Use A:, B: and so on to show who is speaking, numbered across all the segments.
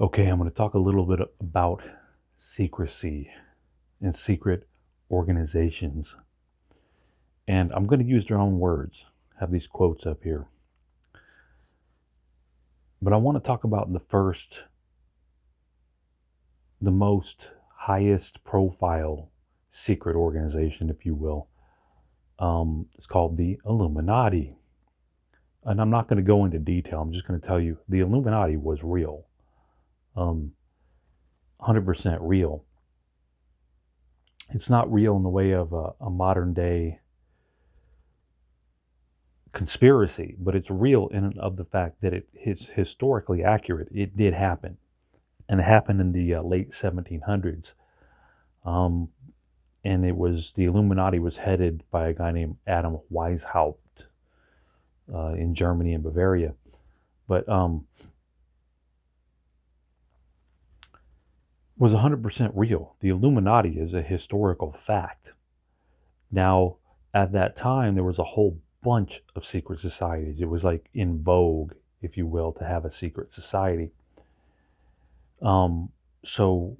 A: Okay, I'm going to talk a little bit about secrecy and secret organizations. And I'm going to use their own words. I have these quotes up here. But I want to talk about the most highest profile secret organization, if you will. It's called the Illuminati. And I'm not going to go into detail. I'm just going to tell you the Illuminati was real. 100% real. It's not real in the way of a modern day conspiracy, but it's real in and of the fact that it is historically accurate. It did happen, and it happened in the late 1700s. And the Illuminati was headed by a guy named Adam Weishaupt in Germany and Bavaria. But was 100% real. The Illuminati is a historical fact. Now, at that time, there was a whole bunch of secret societies. It was like in vogue, if you will, to have a secret society. So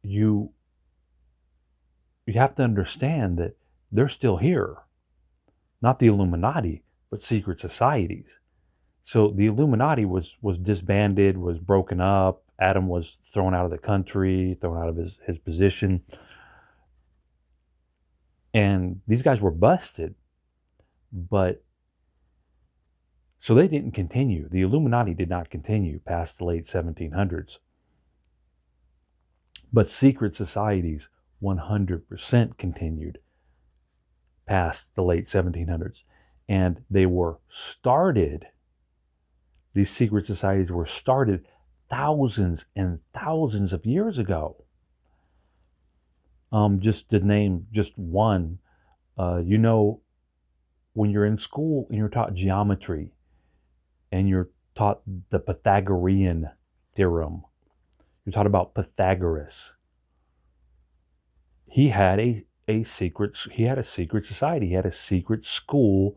A: you have to understand that they're still here. Not the Illuminati, but secret societies. So the Illuminati was disbanded, was broken up. Adam was thrown out of the country, thrown out of his position. And these guys were busted. But so they didn't continue. The Illuminati did not continue past the late 1700s. But secret societies 100% continued past the late 1700s. And they were started, these secret societies were started thousands and thousands of years ago. Just to name just one, when you're in school and you're taught geometry and you're taught the Pythagorean theorem, you're taught about Pythagoras. He had a secret society. He had a secret school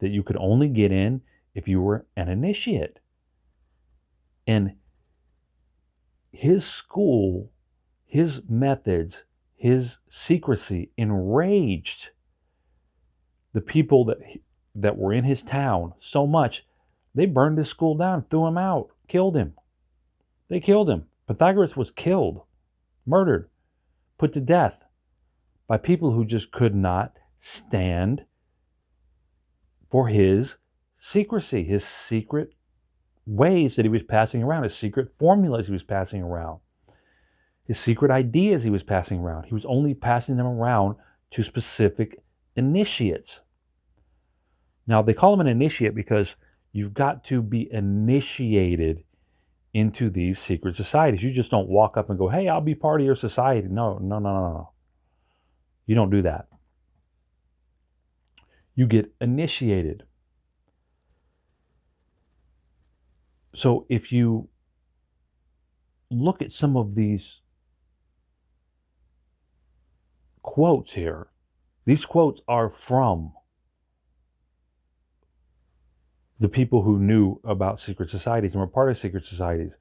A: that you could only get in if you were an initiate. And his school, his methods, his secrecy enraged the people that were in his town so much, they burned his school down, threw him out, killed him. They killed him. Pythagoras was killed, murdered, put to death by people who just could not stand for his secrecy, his secret ways that he was passing around, his secret formulas he was passing around, his secret ideas he was passing around. He was only passing them around to specific initiates. Now, they call him an initiate because you've got to be initiated into these secret societies. You just don't walk up and go, hey, I'll be part of your society. No. You don't do that. You get initiated. So if you look at some of these quotes here, these quotes are from the people who knew about secret societies and were part of secret societies.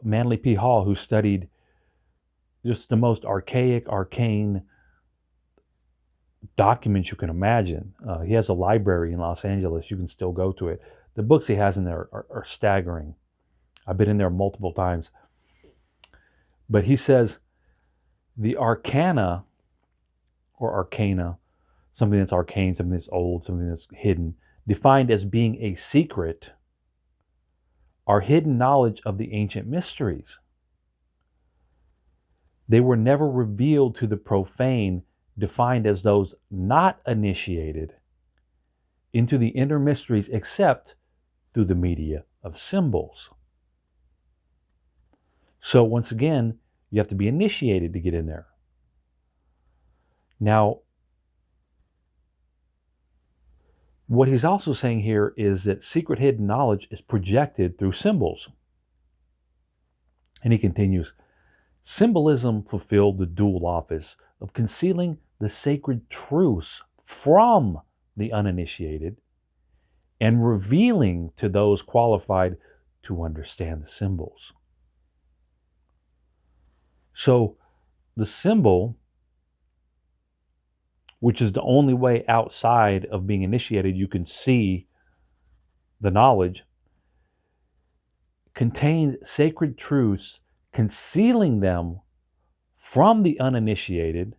A: Manly P. Hall, who studied just the most arcane documents you can imagine. He has a library in Los Angeles. You can still go to it. The books he has in there are staggering. I've been in there multiple times. But he says the arcana, something that's arcane, something that's old, something that's hidden, defined as being a secret, are hidden knowledge of the ancient mysteries. They were never revealed to the profane, defined as those not initiated into the inner mysteries except through the media of symbols. So once again, you have to be initiated to get in there. Now, what he's also saying here is that secret hidden knowledge is projected through symbols. And he continues, symbolism fulfilled the dual office of concealing the sacred truths from the uninitiated and revealing to those qualified to understand the symbols. So the symbol, which is the only way outside of being initiated you can see the knowledge, contained sacred truths, concealing them from the uninitiated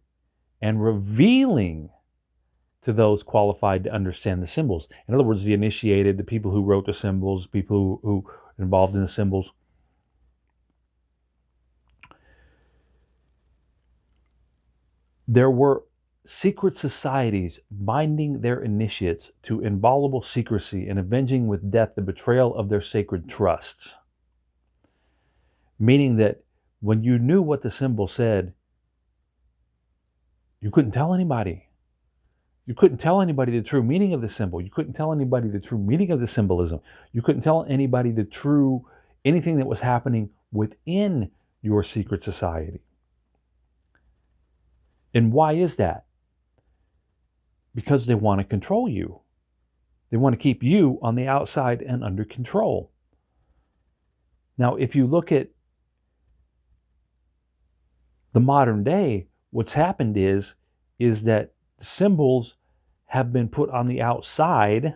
A: and revealing to those qualified to understand the symbols. In other words, the initiated, the people who wrote the symbols, people who involved in the symbols. There were secret societies binding their initiates to inviolable secrecy and avenging with death the betrayal of their sacred trusts. Meaning that when you knew what the symbol said, you couldn't tell anybody. You couldn't tell anybody the true meaning of the symbol. You couldn't tell anybody the true meaning of the symbolism. You couldn't tell anybody the true, anything that was happening within your secret society. And why is that? Because they want to control you. They want to keep you on the outside and under control. Now, if you look at the modern day, what's happened is that symbols have been put on the outside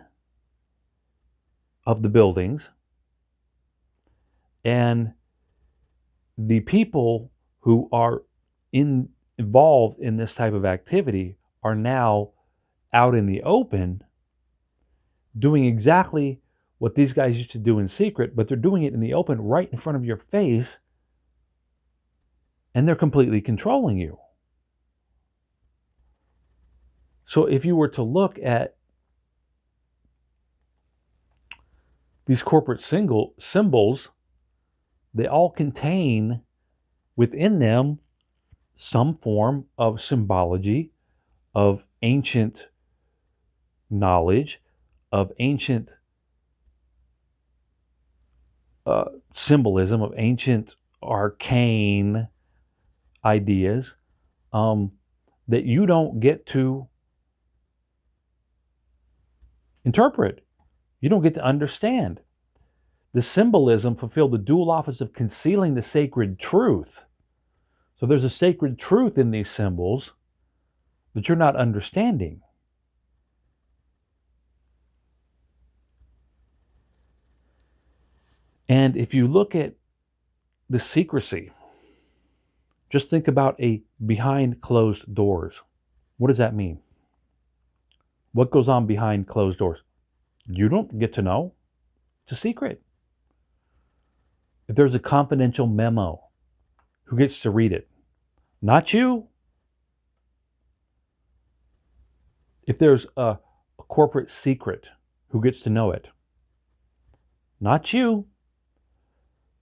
A: of the buildings, and the people who are involved in this type of activity are now out in the open doing exactly what these guys used to do in secret, but they're doing it in the open right in front of your face, and they're completely controlling you. So if you were to look at these corporate symbols, they all contain within them some form of symbology, of ancient knowledge, of ancient symbolism, of ancient arcane ideas that you don't get to interpret. You don't get to understand. The symbolism fulfilled the dual office of concealing the sacred truth. So there's a sacred truth in these symbols that you're not understanding. And if you look at the secrecy, just think about a behind closed doors. What does that mean? What goes on behind closed doors? You don't get to know. It's a secret. If there's a confidential memo, who gets to read it? Not you. If there's a corporate secret, who gets to know it? Not you.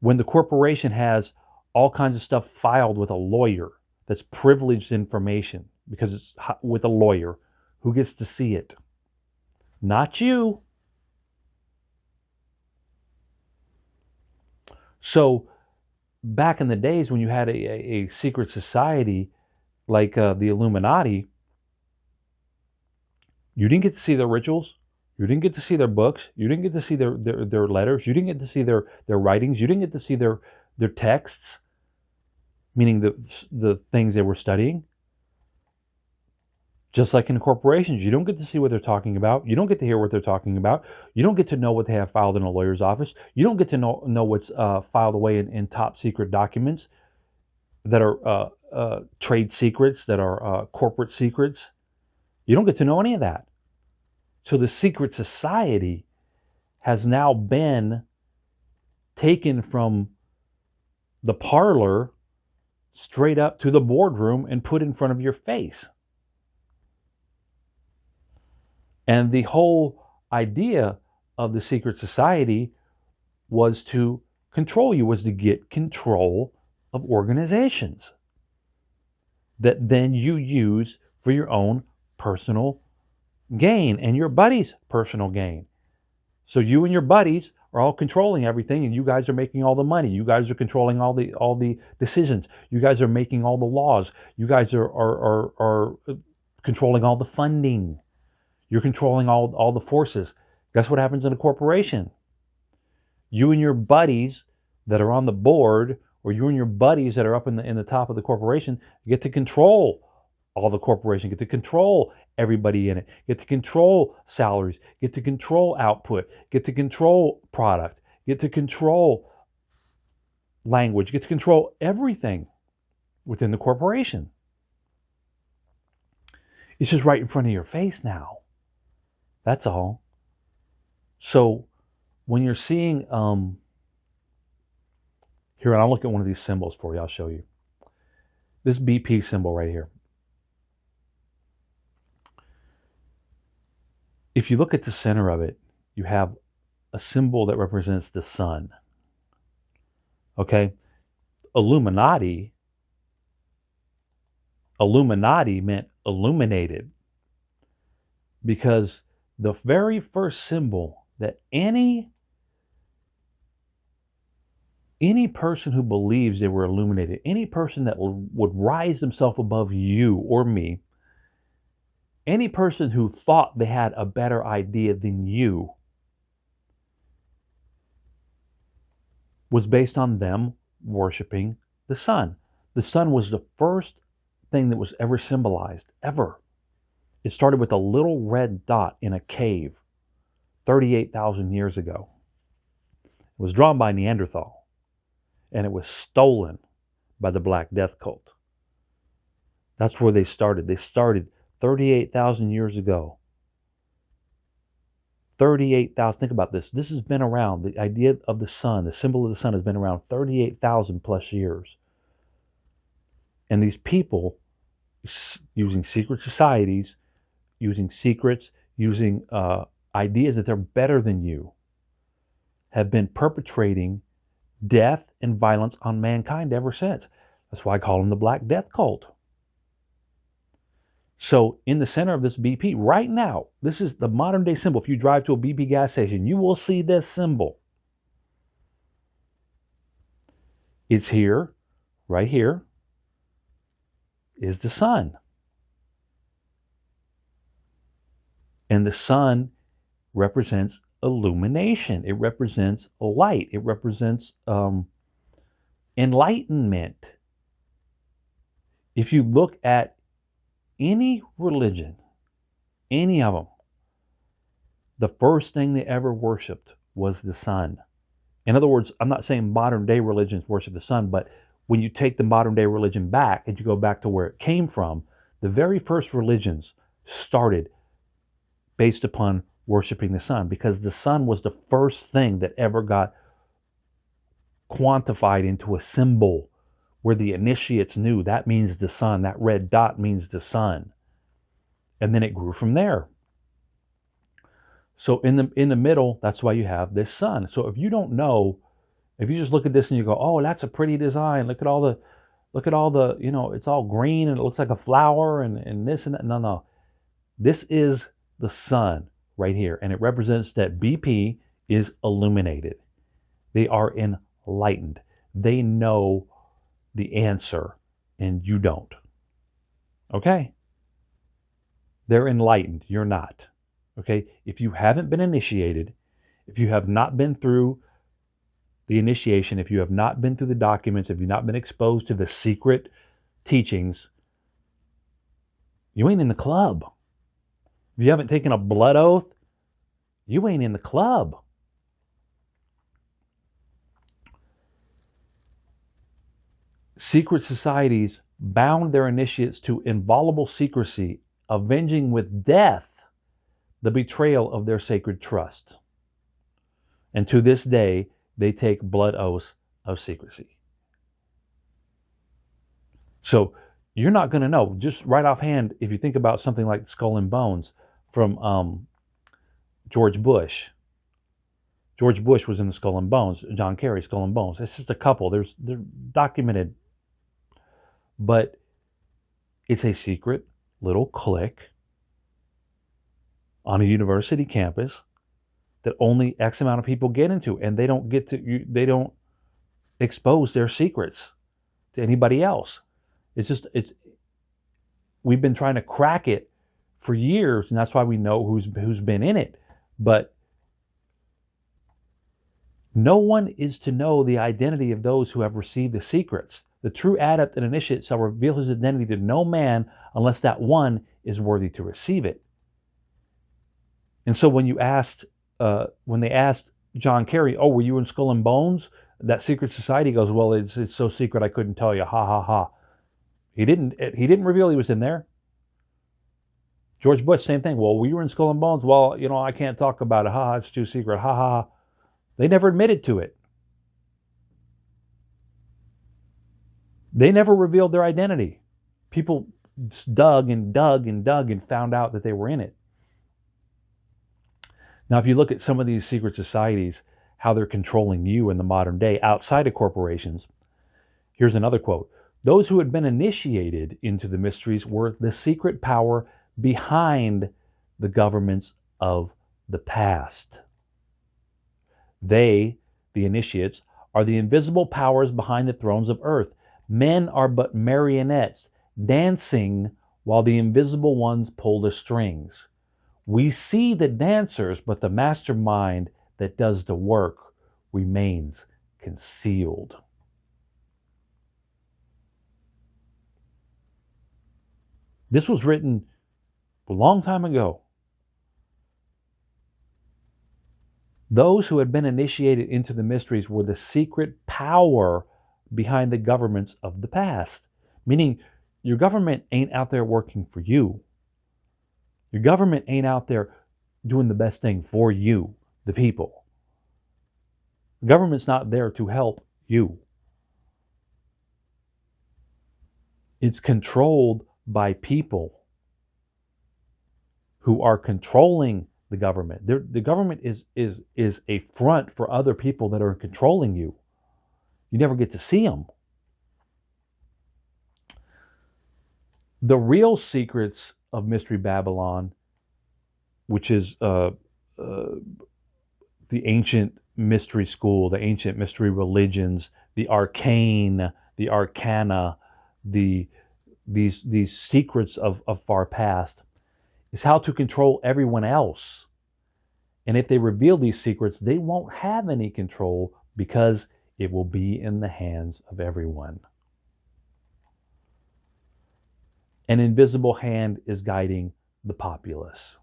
A: When the corporation has all kinds of stuff filed with a lawyer that's privileged information because it's with a lawyer, who gets to see it? Not you. So back in the days when you had a secret society like the Illuminati, you didn't get to see their rituals. You didn't get to see their books. You didn't get to see their letters. You didn't get to see their writings. You didn't get to see their texts, meaning the things they were studying. Just like in corporations, you don't get to see what they're talking about. You don't get to hear what they're talking about. You don't get to know what they have filed in a lawyer's office. You don't get to know what's filed away in top secret documents that are trade secrets, that are corporate secrets. You don't get to know any of that. So the secret society has now been taken from the parlor straight up to the boardroom and put in front of your face. And the whole idea of the secret society was to control you, was to get control of organizations that then you use for your own personal gain and your buddies' personal gain. So you and your buddies are all controlling everything, and you guys are making all the money. You guys are controlling all the decisions. You guys are making all the laws. You guys are controlling all the funding. You're controlling all the forces. Guess what happens in a corporation? You and your buddies that are on the board, or you and your buddies that are up in the top of the corporation, get to control all the corporation, get to control everybody in it, get to control salaries, get to control output, get to control product, get to control language, get to control everything within the corporation. It's just right in front of your face now. That's all. So when you're seeing, here, and I'll look at one of these symbols for you. I'll show you. This BP symbol right here. If you look at the center of it, you have a symbol that represents the sun. Okay? Illuminati meant illuminated, because the very first symbol that any person who believes they were illuminated, any person that would rise themselves above you or me, any person who thought they had a better idea than you, was based on them worshiping the sun. The sun was the first thing that was ever symbolized, ever. It started with a little red dot in a cave 38,000 years ago. It was drawn by Neanderthal, and it was stolen by the Black Death cult. That's where they started. They started 38,000 years ago. 38,000, think about this. This has been around. The idea of the sun, the symbol of the sun, has been around 38,000 plus years. And these people, using secret societies, using secrets, using ideas that they're better than you, have been perpetrating death and violence on mankind ever since. That's why I call them the Black Death cult. So in the center of this BP right now, this is the modern day symbol. If you drive to a BP gas station, you will see this symbol. It's here, right here, is the sun. And the sun represents illumination. It represents light. It represents enlightenment. If you look at any religion, any of them, the first thing they ever worshipped was the sun. In other words, I'm not saying modern day religions worship the sun, but when you take the modern day religion back and you go back to where it came from, the very first religions started based upon worshiping the sun, because the sun was the first thing that ever got quantified into a symbol where the initiates knew that means the sun, that red dot means the sun. And then it grew from there. So in the middle, that's why you have this sun. So if you don't know, if you just look at this and you go, oh, that's a pretty design. Look at all the, it's all green and it looks like a flower and this and that. No. This is the sun right here. And it represents that BP is illuminated. They are enlightened. They know the answer and you don't. Okay? They're enlightened. You're not. Okay? If you haven't been initiated, if you have not been through the initiation, if you have not been through the documents, if you've not been exposed to the secret teachings, you ain't in the club. If you haven't taken a blood oath, you ain't in the club. Secret societies bound their initiates to inviolable secrecy, avenging with death the betrayal of their sacred trust. And to this day, they take blood oaths of secrecy. So you're not going to know, just right offhand, if you think about something like Skull and Bones from George Bush. George Bush was in the Skull and Bones, John Kerry, Skull and Bones. It's just a couple. They're documented. But it's a secret little clique on a university campus that only X amount of people get into, and they don't expose their secrets to anybody else. We've been trying to crack it for years, and that's why we know who's been in it. But No one is to know the identity of those who have received the secrets. The true adept and initiate shall reveal his identity to no man unless that one is worthy to receive it. And so when they asked John Kerry, "Oh, were you in Skull and Bones, that secret society?" He goes, "Well, it's so secret I couldn't tell you." Ha ha ha. He didn't reveal he was in there. George Bush, same thing. "Well, were you in Skull and Bones?" "Well, I can't talk about it. Ha, it's too secret. Ha ha ha." They never admitted to it. They never revealed their identity. People dug and dug and dug and found out that they were in it. Now, if you look at some of these secret societies, how they're controlling you in the modern day outside of corporations, here's another quote. "Those who had been initiated into the mysteries were the secret power behind the governments of the past. They, the initiates, are the invisible powers behind the thrones of earth. Men are but marionettes, dancing while the invisible ones pull the strings. We see the dancers, but the mastermind that does the work remains concealed." This was written a long time ago. Those who had been initiated into the mysteries were the secret power behind the governments of the past. Meaning, your government ain't out there working for you. Your government ain't out there doing the best thing for you, the people. The government's not there to help you. It's controlled by people who are controlling the government. The government is a front for other people that are controlling you. You never get to see them. The real secrets of Mystery Babylon, which is the ancient mystery school, the ancient mystery religions, the arcane, the arcana, these secrets of far past, is how to control everyone else. And if they reveal these secrets, they won't have any control because it will be in the hands of everyone. An invisible hand is guiding the populace.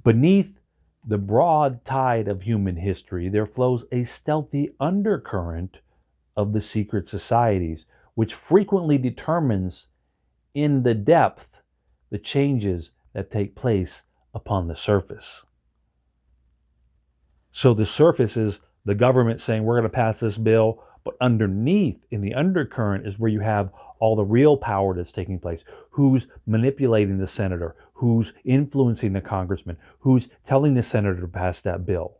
A: Beneath the broad tide of human history, there flows a stealthy undercurrent of the secret societies, which frequently determines in the depth the changes that take place upon the surface. So the surface is the government saying we're going to pass this bill, but underneath, in the undercurrent, is where you have all the real power that's taking place. Who's manipulating the senator? Who's influencing the congressman? Who's telling the senator to pass that bill?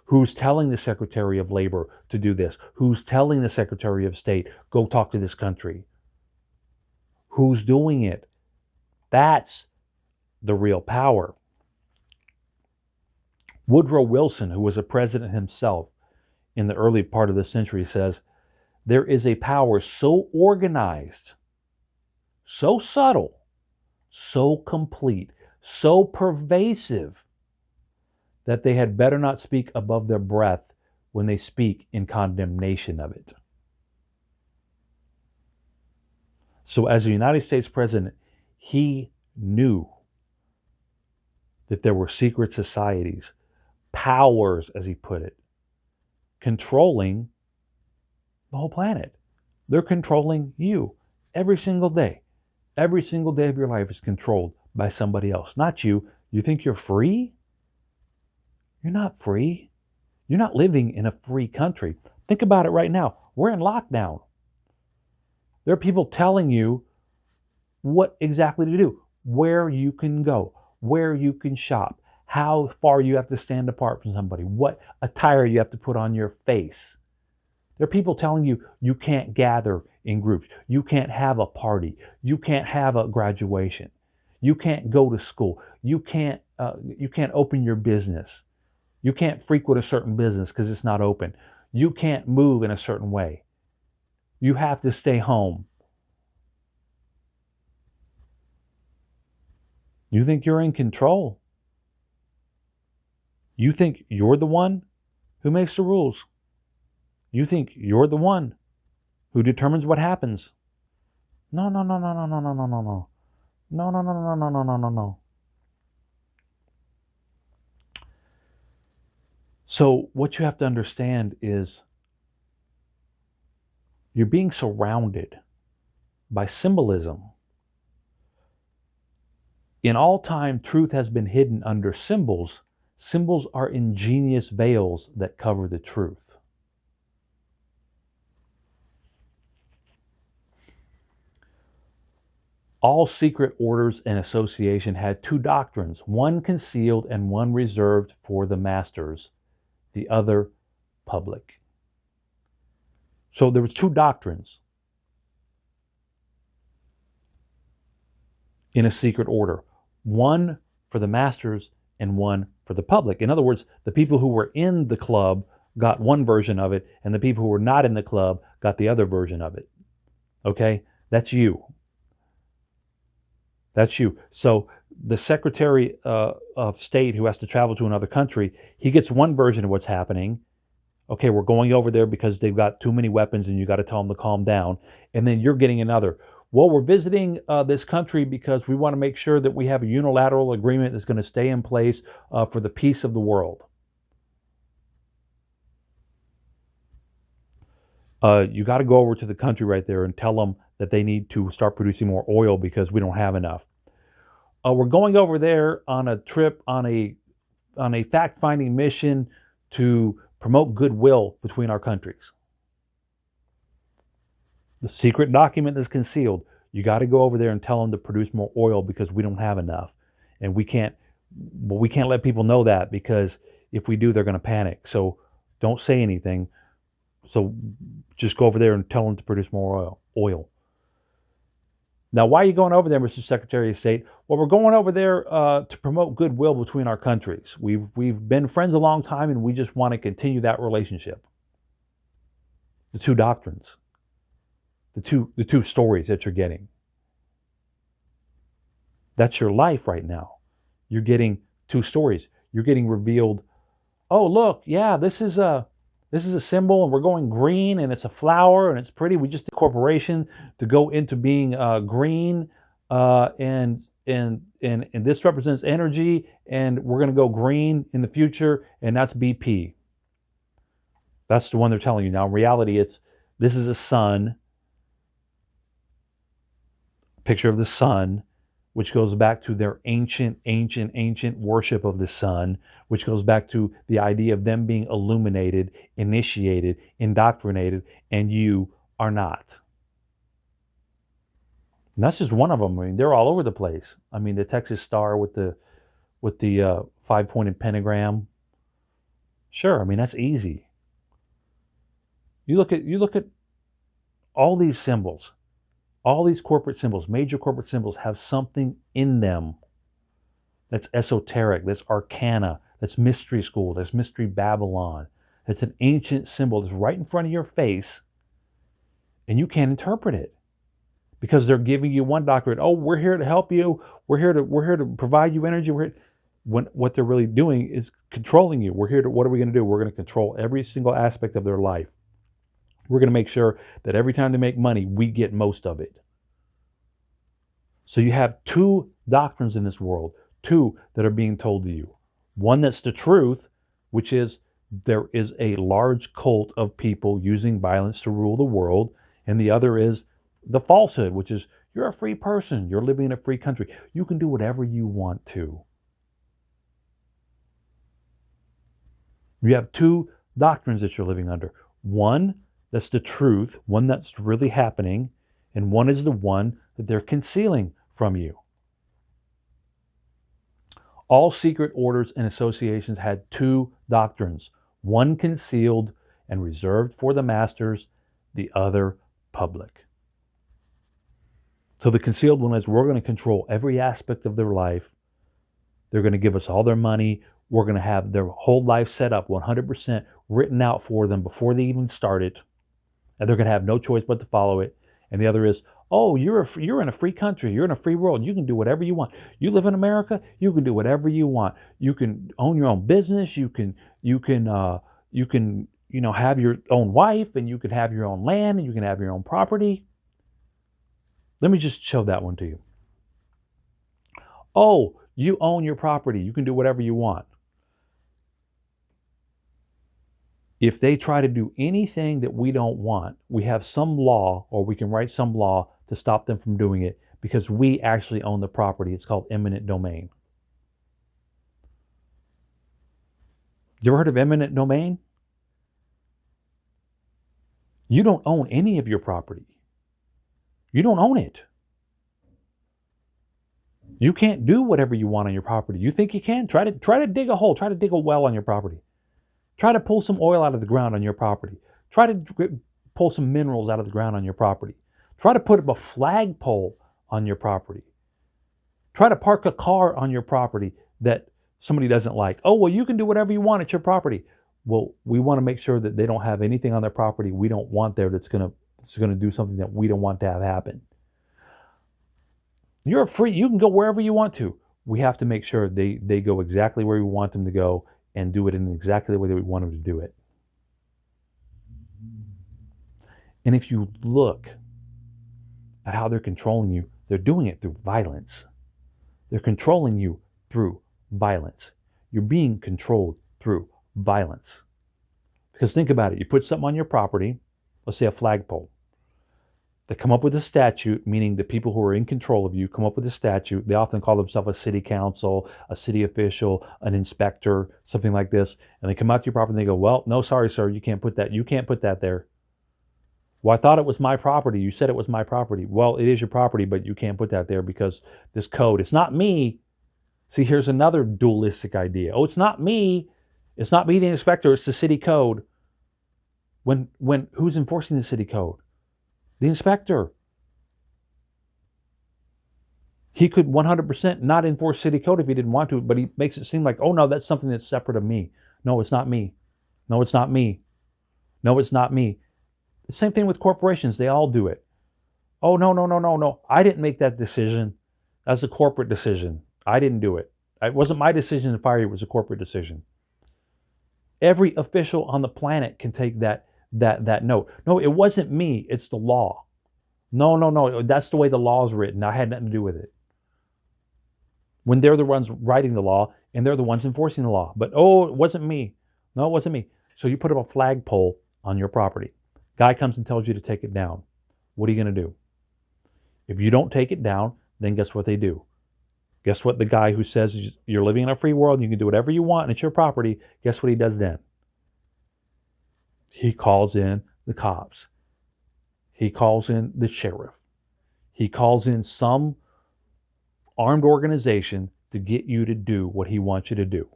A: Who's telling the Secretary of Labor to do this? Who's telling the Secretary of State, go talk to this country? Who's doing it? That's the real power. Woodrow Wilson, who was a president himself in the early part of the century, says, there is a power so organized, so subtle, so complete, so pervasive, that they had better not speak above their breath when they speak in condemnation of it. So as a United States president, he knew that there were secret societies, powers, as he put it, controlling the whole planet. They're controlling you every single day. Every single day of your life is controlled by somebody else, not you. You think you're free? You're not free. You're not living in a free country. Think about it right now. We're in lockdown. There are people telling you what exactly to do, where you can go, where you can shop, how far you have to stand apart from somebody, what attire you have to put on your face. There are people telling you you can't gather in groups, you can't have a party, you can't have a graduation, you can't go to school, you can't open your business, you can't frequent a certain business because it's not open, you can't move in a certain way, you have to stay home. You think you're in control? You think you're the one who makes the rules. You think you're the one who determines what happens. No, no, no, no, no, no, no, no, no, no. No, no, no, no, no, no, no, no, no. So what you have to understand is you're being surrounded by symbolism. In all time, truth has been hidden under symbols. Symbols are ingenious veils that cover the truth. All secret orders and association had two doctrines, one concealed and one reserved for the masters, the other public. So there was two doctrines in a secret order, one for the masters and one for the public. In other words, the people who were in the club got one version of it, and the people who were not in the club got the other version of it. Okay? That's you. That's you. So the Secretary of State who has to travel to another country, he gets one version of what's happening. Okay, we're going over there because they've got too many weapons and you got to tell them to calm down. And then you're getting another. Well, we're visiting this country because we want to make sure that we have a unilateral agreement that's going to stay in place for the peace of the world. You got to go over to the country right there and tell them that they need to start producing more oil because we don't have enough. We're going over there on a trip, on a fact-finding mission to promote goodwill between our countries. The secret document is concealed. You got to go over there and tell them to produce more oil because we don't have enough, and we can't let people know that because if we do, they're going to panic. So don't say anything. So just go over there and tell them to produce more oil. Now, why are you going over there, Mr. Secretary of State? Well, we're going over there to promote goodwill between our countries. We've been friends a long time, and we just want to continue that relationship. The two doctrines, the two stories that you're getting. That's your life right now. You're getting two stories. You're getting revealed. Oh, look, yeah, this is a symbol, and we're going green, and it's a flower, and it's pretty. We just did a corporation to go into being green, and this represents energy, and we're going to go green in the future, and that's BP. That's the one they're telling you now. In reality, this is a sun, picture of the sun, which goes back to their ancient worship of the sun, which goes back to the idea of them being illuminated, initiated, indoctrinated, and you are not. And that's just one of them. I mean, they're all over the place. I mean, the Texas Star with the 5-pointed pentagram. Sure, I mean that's easy. You look at all these symbols. All these corporate symbols, major corporate symbols, have something in them that's esoteric, that's arcana, that's mystery school, that's mystery Babylon. It's an ancient symbol that's right in front of your face, and you can't interpret it because they're giving you one doctrine. Oh, we're here to help you. We're here to provide you energy. When what they're really doing is controlling you. What are we going to do? We're going to control every single aspect of their life. We're going to make sure that every time they make money, we get most of it. So you have two doctrines in this world, two that are being told to you. One that's the truth, which is there is a large cult of people using violence to rule the world. And the other is the falsehood, which is you're a free person. You're living in a free country. You can do whatever you want to. You have two doctrines that you're living under. One that's the truth, one that's really happening, and one is the one that they're concealing from you. All secret orders and associations had two doctrines, one concealed and reserved for the masters, the other public. So the concealed one is we're going to control every aspect of their life. They're going to give us all their money. We're going to have their whole life set up 100% written out for them before they even start it. And they're going to have no choice but to follow it. And the other is, oh, you're in a free country. You're in a free world. You can do whatever you want. You live in America. You can do whatever you want. You can own your own business. You can have your own wife, and you can have your own land, and you can have your own property. Let me just show that one to you. Oh, you own your property. You can do whatever you want. If they try to do anything that we don't want, we have some law, or we can write some law to stop them from doing it, because we actually own the property. It's called eminent domain. You ever heard of eminent domain? You don't own any of your property. You don't own it. You can't do whatever you want on your property. You think you can? Try to dig a hole. Try to dig a well on your property. Try to pull some oil out of the ground on your property. Try to pull some minerals out of the ground on your property. Try to put up a flagpole on your property. Try to park a car on your property that somebody doesn't like. Oh, well, you can do whatever you want at your property. Well, we want to make sure that they don't have anything on their property we don't want there that's going to do something that we don't want to have happen. You're free. You can go wherever you want to. We have to make sure they go exactly where we want them to go and do it in exactly the way that we want them to do it. And if you look at how they're controlling you, they're doing it through violence. They're controlling you through violence. You're being controlled through violence. Because think about it. You put something on your property, let's say a flagpole. They come up with a statute, meaning the people who are in control of you come up with a statute. They often call themselves a city council, a city official, an inspector, something like this. And they come out to your property and they go, well, no, sorry, sir, you can't put that there. Well, I thought it was my property. You said it was my property. Well, it is your property, but you can't put that there because this code, it's not me. See, here's another dualistic idea. Oh, it's not me. It's not me, the inspector. It's the city code. When who's enforcing the city code? The inspector. He could 100% not enforce city code if he didn't want to, but he makes it seem like, oh no, that's something that's separate of me. No, it's not me. No, it's not me. No, it's not me. The same thing with corporations. They all do it. Oh, no. I didn't make that decision. That's a corporate decision. I didn't do it. It wasn't my decision to fire you. It was a corporate decision. Every official on the planet can take that note. No, it wasn't me. It's the law. No. That's the way the law is written. I had nothing to do with it. When they're the ones writing the law and they're the ones enforcing the law. But, oh, it wasn't me. No, it wasn't me. So you put up a flagpole on your property. Guy comes and tells you to take it down. What are you going to do? If you don't take it down, then guess what they do? Guess what the guy who says you're living in a free world, you can do whatever you want and it's your property, guess what he does then? He calls in the cops. He calls in the sheriff. He calls in some armed organization to get you to do what he wants you to do.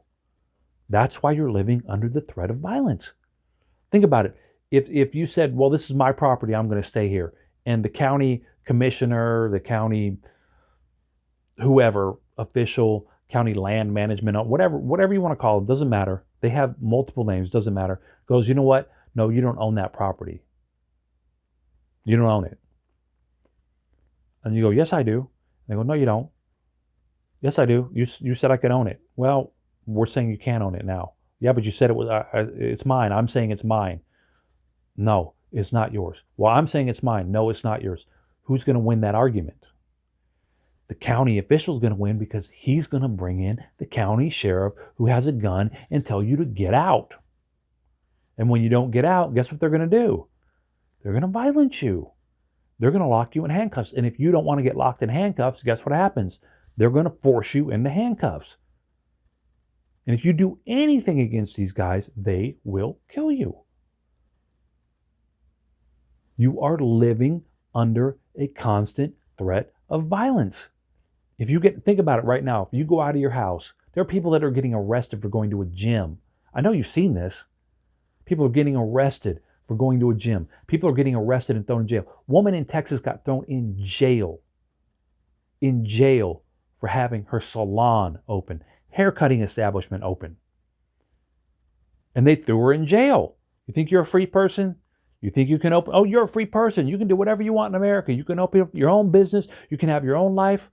A: That's why you're living under the threat of violence. Think about it. If you said, well, this is my property, I'm going to stay here, and the county commissioner, the county whoever, official, county land management, whatever you want to call it, doesn't matter. They have multiple names, doesn't matter. Goes, you know what? No, you don't own that property. You don't own it. And you go, yes, I do. They go, no, you don't. Yes, I do. You said I could own it. Well, we're saying you can't own it now. Yeah, but you said it's mine. I'm saying it's mine. No, it's not yours. Well, I'm saying it's mine. No, it's not yours. Who's going to win that argument? The county official's going to win because he's going to bring in the county sheriff who has a gun and tell you to get out. And when you don't get out, guess what they're going to do? They're going to violence you. They're going to lock you in handcuffs. And if you don't want to get locked in handcuffs, guess what happens? They're going to force you into handcuffs. And if you do anything against these guys, they will kill you. You are living under a constant threat of violence. Think about it right now. If you go out of your house, there are people that are getting arrested for going to a gym. I know you've seen this. People are getting arrested for going to a gym. People are getting arrested and thrown in jail. Woman in Texas got thrown in jail for having her salon open, haircutting establishment open. And they threw her in jail. You think you're a free person? You think you can open, oh, you're a free person. You can do whatever you want in America. You can open up your own business. You can have your own life.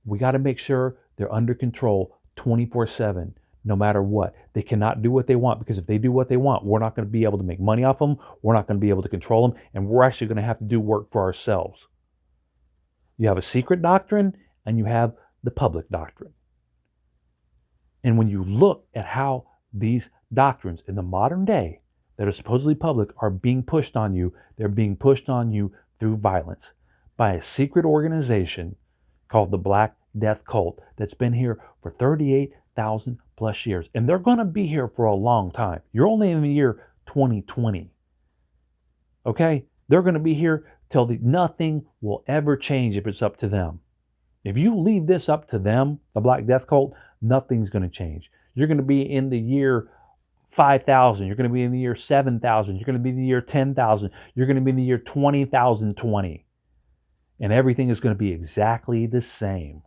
A: We got to make sure they're under control 24/7, no matter what. They cannot do what they want, because if they do what they want, we're not going to be able to make money off them. We're not going to be able to control them. And we're actually going to have to do work for ourselves. You have a secret doctrine and you have the public doctrine. And when you look at how these doctrines in the modern day that are supposedly public are being pushed on you, they're being pushed on you through violence by a secret organization called the Black Death Cult that's been here for 38,000 plus years. And they're going to be here for a long time. You're only in the year 2020. Okay? They're going to be here till nothing will ever change if it's up to them. If you leave this up to them, the Black Death Cult, nothing's going to change. You're going to be in the year 5,000. You're going to be in the year 7,000. You're going to be in the year 10,000. You're going to be in the year 20,020. And everything is going to be exactly the same.